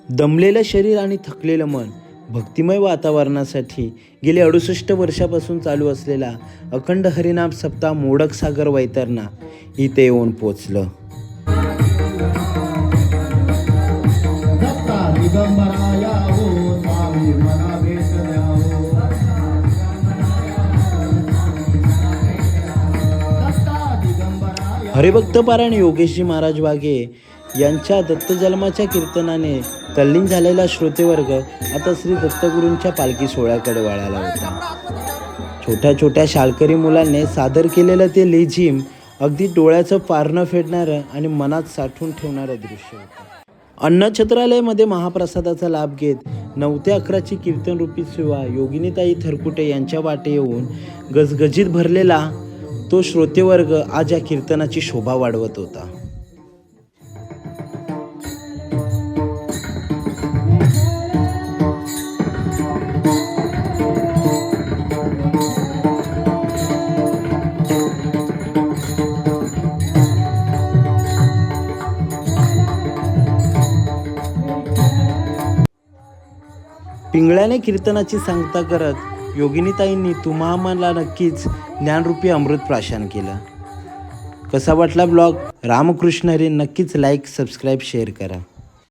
दमलेलं शरीर आणि थकलेलं मन भक्तिमय वातावरणासाठी गेली 68 वर्षापासून चालू असलेला अखंड हरिनाम सप्ताह मोडक सागर वैतरणा इथे येऊन पोचलं. हरिभक्त पारायण योगेशजी महाराज वाघे यांच्या दत्तजन्माच्या कीर्तनाने तल्लीन झालेला श्रोतेवर्ग आता श्री दत्तगुरूंच्या पालखी सोहळ्याकडे वळाला होता. छोट्या छोट्या शाळकरी मुलांनी सादर केलेलं ते लेझिम अगदी डोळ्याचं पारणं फेडणारं आणि मनात साठवून ठेवणारं दृश्य होतं. अन्नछत्रालयामध्ये महाप्रसादाचा लाभ घेत 9 ते 11ची कीर्तनरूपी सेवा योगिनीताई थरकुटे यांच्या वाटे येऊन गजगजीत भरलेला तो श्रोतेवर्ग आज या कीर्तनाची शोभा वाढवत होता. पिंगळ्याने कीर्तनाची सांगता करत योगिनीताईंनी तुम्हा मला नक्कीच ज्ञानरूपी अमृत प्राशन केलं. कसा वाटला ब्लॉग? रामकृष्ण हरी. नक्कीच लाईक, सबस्क्राईब, शेअर करा.